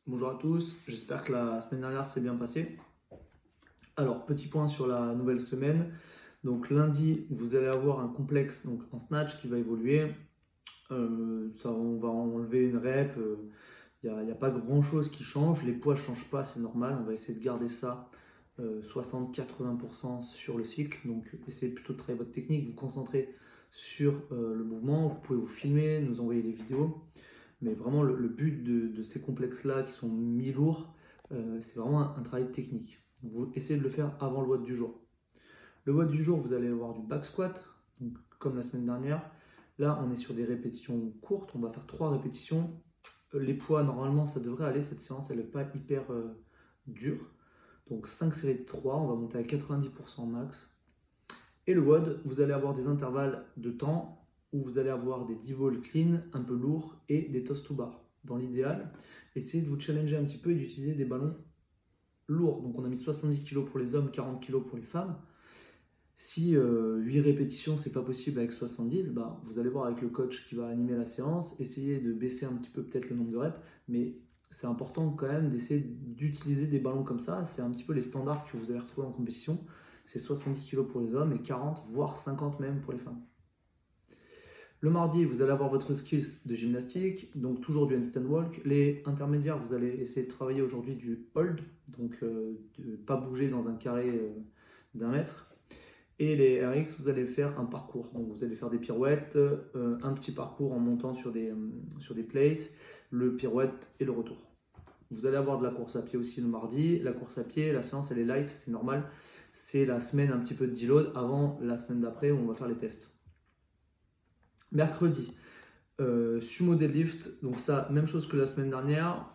Bonjour à tous, j'espère que la semaine dernière s'est bien passée. Alors, petit point sur la nouvelle semaine. Donc lundi, vous allez avoir un complexe donc, en snatch qui va évoluer. On va enlever une rep. Il n'y a pas grand chose qui change. Les poids ne changent pas, c'est normal. On va essayer de garder ça 60-80% sur le cycle. Donc essayez plutôt de travailler votre technique, vous concentrer sur le mouvement. Vous pouvez vous filmer, nous envoyer des vidéos. Mais vraiment, le but de ces complexes-là qui sont mis lourds, c'est vraiment un travail technique. Vous essayez de le faire avant le WOD du jour. Le WOD du jour, vous allez avoir du back squat, donc comme la semaine dernière. Là, on est sur des répétitions courtes. On va faire 3 répétitions. Les poids, normalement, ça devrait aller. Cette séance, elle n'est pas hyper dure. Donc 5 séries de 3, on va monter à 90% max. Et le WOD, vous allez avoir des intervalles de temps où vous allez avoir des D-balls clean, un peu lourds, et des toss to bar. Dans l'idéal, essayez de vous challenger un petit peu et d'utiliser des ballons lourds. Donc on a mis 70 kg pour les hommes, 40 kg pour les femmes. Si 8 répétitions, c'est pas possible avec 70, bah, vous allez voir avec le coach qui va animer la séance, essayez de baisser un petit peu peut-être le nombre de reps, mais c'est important quand même d'essayer d'utiliser des ballons comme ça. C'est un petit peu les standards que vous allez retrouver en compétition. C'est 70 kg pour les hommes et 40, voire 50 même pour les femmes. Le mardi, vous allez avoir votre skills de gymnastique, donc toujours du handstand walk. Les intermédiaires, vous allez essayer de travailler aujourd'hui du hold, donc de ne pas bouger dans un carré d'1 mètre. Et les RX, vous allez faire un parcours. Donc vous allez faire des pirouettes, un petit parcours en montant sur des plates, le pirouette et le retour. Vous allez avoir de la course à pied aussi le mardi. La course à pied, la séance, elle est light, c'est normal. C'est la semaine un petit peu de deload avant la semaine d'après où on va faire les tests. Mercredi, sumo deadlift, donc ça, même chose que la semaine dernière.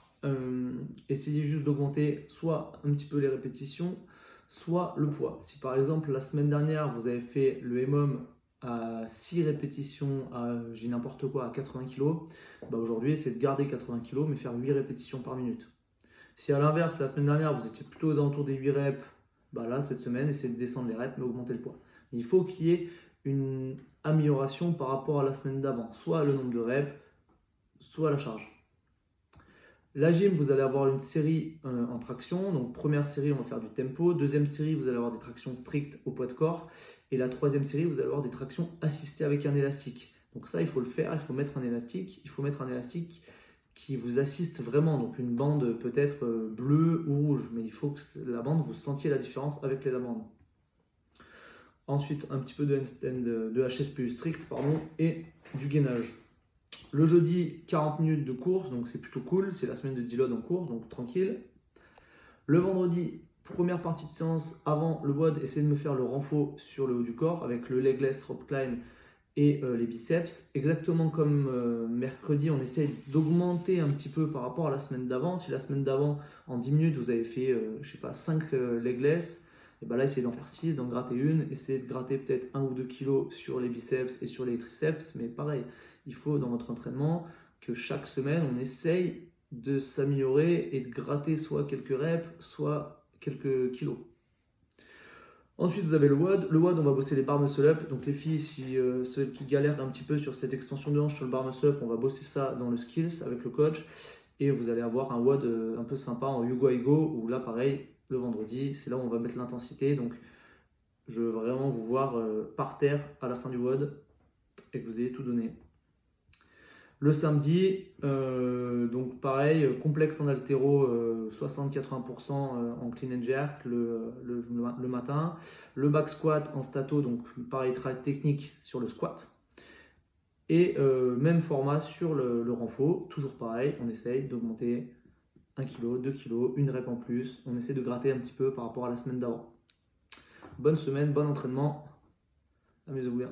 Essayez juste d'augmenter soit un petit peu les répétitions, soit le poids. Si par exemple la semaine dernière vous avez fait le EMOM à 6 répétitions, j'ai n'importe quoi, à 80 kg, bah aujourd'hui essayez de garder 80 kg mais faire 8 répétitions par minute. Si à l'inverse, la semaine dernière vous étiez plutôt aux alentours des 8 reps, bah là cette semaine essayez de descendre les reps mais augmenter le poids. Il faut qu'il y ait une amélioration par rapport à la semaine d'avant, soit le nombre de reps, soit la charge. La gym, vous allez avoir une série en traction. Donc première série, on va faire du tempo. Deuxième série, vous allez avoir des tractions strictes au poids de corps. Et la troisième série, vous allez avoir des tractions assistées avec un élastique. Donc ça, il faut le faire, il faut mettre un élastique. Il faut mettre un élastique qui vous assiste vraiment. Donc une bande peut-être bleue ou rouge. Mais il faut que la bande, vous sentiez la différence avec les bandes. Ensuite, un petit peu de handstand, de HSPU strict, pardon, et du gainage. Le jeudi, 40 minutes de course, donc c'est plutôt cool. C'est la semaine de deload en course, donc tranquille. Le vendredi, première partie de séance avant le WOD, essayez de me faire le renfort sur le haut du corps avec le legless rope climb et les biceps. Exactement comme mercredi, on essaye d'augmenter un petit peu par rapport à la semaine d'avant. Si la semaine d'avant, en 10 minutes, vous avez fait, 5 legless, et ben là, essayez d'en faire 6, d'en gratter une. Essayez de gratter peut-être 1 ou 2 kilos sur les biceps et sur les triceps. Mais pareil, il faut dans votre entraînement que chaque semaine, on essaye de s'améliorer et de gratter soit quelques reps, soit quelques kilos. Ensuite, vous avez le WOD. Le WOD, on va bosser les bar muscle up. Donc les filles, si ceux qui galèrent un petit peu sur cette extension de hanche sur le bar muscle up, on va bosser ça dans le skills avec le coach. Et vous allez avoir un WOD un peu sympa en Yugo Aigo, où là, pareil, le vendredi, c'est là où on va mettre l'intensité. Donc je veux vraiment vous voir par terre à la fin du WOD et que vous ayez tout donné. Le samedi, donc pareil, complexe en haltéro, 60-80% en clean and jerk le matin. Le back squat en stato, donc pareil, travail technique sur le squat. Et même format sur le renfort, toujours pareil, on essaye d'augmenter 1 kg, 2 kg, une rep en plus. On essaie de gratter un petit peu par rapport à la semaine d'avant. Bonne semaine, bon entraînement, amusez-vous bien.